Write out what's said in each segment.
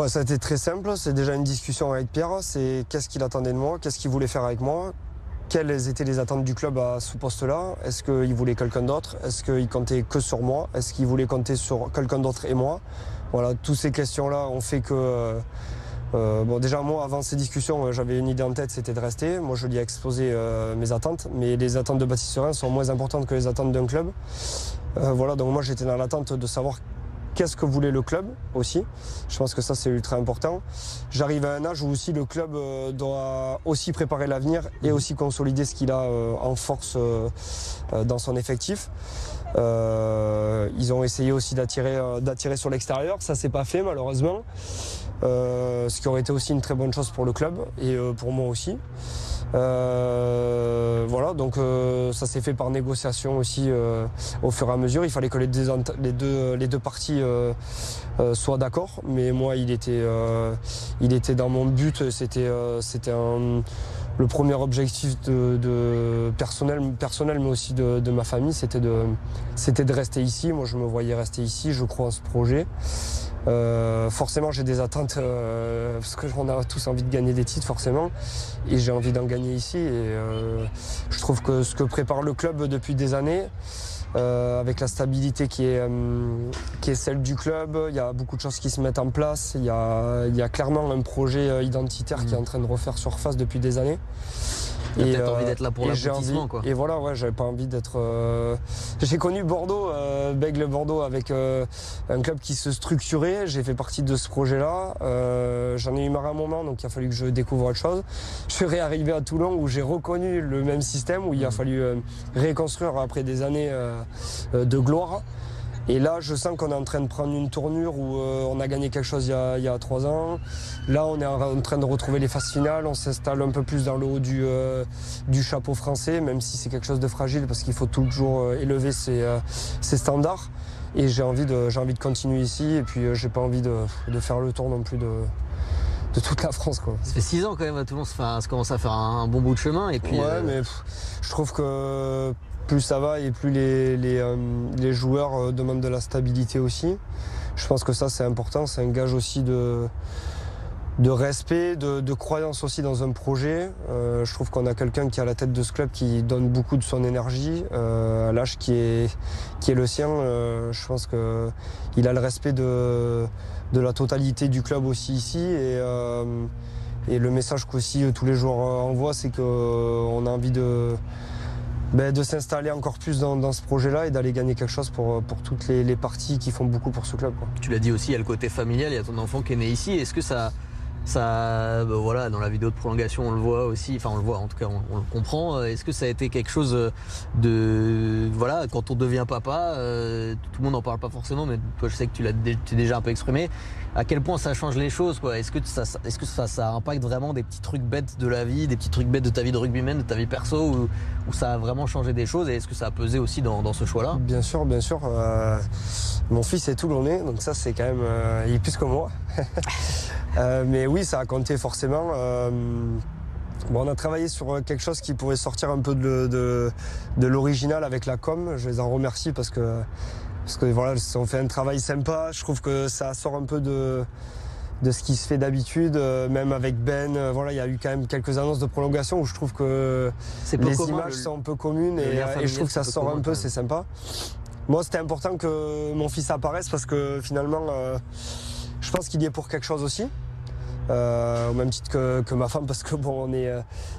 Ça a été très simple, c'est déjà une discussion avec Pierre, c'est qu'est-ce qu'il attendait de moi, qu'est-ce qu'il voulait faire avec moi, quelles étaient les attentes du club à ce poste-là, est-ce qu'il voulait quelqu'un d'autre, est-ce qu'il comptait que sur moi, est-ce qu'il voulait compter sur quelqu'un d'autre et moi. Voilà, toutes ces questions-là ont fait que... déjà moi avant ces discussions j'avais une idée en tête, c'était de rester. Moi je lui ai exposé mes attentes, mais les attentes de Baptiste Serin sont moins importantes que les attentes d'un club. Donc moi j'étais dans l'attente de savoir qu'est-ce que voulait le club aussi. Je pense que ça c'est ultra important. J'arrive à un âge où aussi le club doit aussi préparer l'avenir et aussi consolider ce qu'il a en force dans son effectif. Ils ont essayé aussi d'attirer sur l'extérieur, ça s'est pas fait malheureusement. Ce qui aurait été aussi une très bonne chose pour le club et pour moi aussi. Ça s'est fait par négociation aussi au fur et à mesure. Il fallait que les deux parties soient d'accord, mais moi il était dans mon but. C'était le premier objectif de personnel, mais aussi de ma famille, c'était de rester ici. Moi je me voyais rester ici, je crois en ce projet. Forcément j'ai des attentes parce qu'on a tous envie de gagner des titres forcément et j'ai envie d'en gagner ici et je trouve que ce que prépare le club depuis des années avec la stabilité qui est celle du club, il y a beaucoup de choses qui se mettent en place, il y a clairement un projet identitaire qui est en train de refaire surface depuis des années. T'as peut-être envie d'être là pour l'aboutissement, quoi. Et voilà, ouais, j'avais pas envie d'être... J'ai connu Bordeaux, Bègles Bordeaux, avec un club qui se structurait. J'ai fait partie de ce projet-là. J'en ai eu marre à un moment, donc il a fallu que je découvre autre chose. Je suis réarrivé à Toulon où j'ai reconnu le même système, où il a fallu reconstruire après des années de gloire. Et là, je sens qu'on est en train de prendre une tournure où on a gagné quelque chose il y a 3 ans. Là, on est en train de retrouver les phases finales. On s'installe un peu plus dans le haut du chapeau français, même si c'est quelque chose de fragile parce qu'il faut toujours élever ses standards. Et j'ai envie de continuer ici. Et puis, j'ai pas envie de faire le tour non plus de toute la France, quoi. Ça fait 6 ans quand même à Toulon, ça commence à faire un bon bout de chemin. Et puis, mais je trouve que plus ça va et plus les joueurs demandent de la stabilité aussi. Je pense que ça c'est important, c'est un gage aussi de respect, de croyance aussi dans un projet. Je trouve qu'on a quelqu'un qui est à la tête de ce club qui donne beaucoup de son énergie à l'âge qui est le sien. Je pense qu'il a le respect de la totalité du club aussi ici et le message qu'aussi tous les joueurs envoient, c'est qu'on a envie de s'installer encore plus dans ce projet-là et d'aller gagner quelque chose pour toutes les parties qui font beaucoup pour ce club, quoi. Tu l'as dit aussi, il y a le côté familial, il y a ton enfant qui est né ici. Est-ce que voilà, dans la vidéo de prolongation, on le voit aussi, enfin on le voit, en tout cas on le comprend. Est-ce que ça a été quelque chose voilà, quand on devient papa, tout le monde n'en parle pas forcément, mais toi je sais que tu t'es déjà un peu exprimé. À quel point ça change les choses, quoi. Est-ce que ça impacte vraiment des petits trucs bêtes de la vie, des petits trucs bêtes de ta vie de rugbyman, de ta vie perso, où ça a vraiment changé des choses, et est-ce que ça a pesé aussi dans ce choix-là? Bien sûr. Mon fils est toulonnais, donc ça c'est quand même... il est plus que moi. Mais oui, ça a compté forcément. On a travaillé sur quelque chose qui pourrait sortir un peu de l'original avec la com. Je les en remercie parce que voilà, ils ont fait un travail sympa. Je trouve que ça sort un peu de ce qui se fait d'habitude, même avec Ben. Voilà, il y a eu quand même quelques annonces de prolongation où je trouve que les images sont un peu communes et je trouve que ça sort un peu, c'est sympa. Moi, c'était important que mon fils apparaisse parce que finalement, je pense qu'il y est pour quelque chose aussi. Au même titre que ma femme, parce que bon,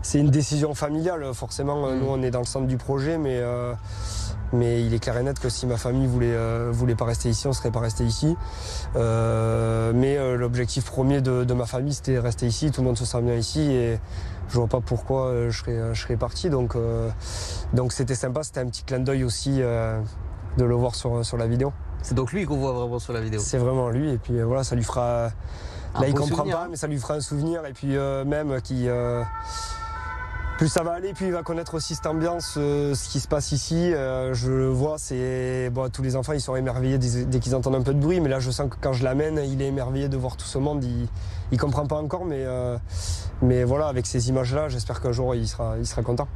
c'est une décision familiale, forcément. Nous, on est dans le centre du projet, mais il est clair et net que si ma famille voulait pas rester ici, on serait pas resté ici. L'objectif premier de ma famille, c'était rester ici. Tout le monde se sent bien ici et je vois pas pourquoi je serais parti. Donc c'était sympa, c'était un petit clin d'œil aussi de le voir sur la vidéo. C'est donc lui qu'on voit vraiment sur la vidéo. C'est vraiment lui et puis voilà, ça lui fera... Là, il comprend souvenir, pas, mais ça lui fera un souvenir. Et puis plus ça va aller, plus il va connaître aussi cette ambiance, ce qui se passe ici. Je le vois, tous les enfants, ils sont émerveillés dès qu'ils entendent un peu de bruit. Mais là, je sens que quand je l'amène, il est émerveillé de voir tout ce monde. Il comprend pas encore, mais voilà, avec ces images-là, j'espère qu'un jour, il sera content.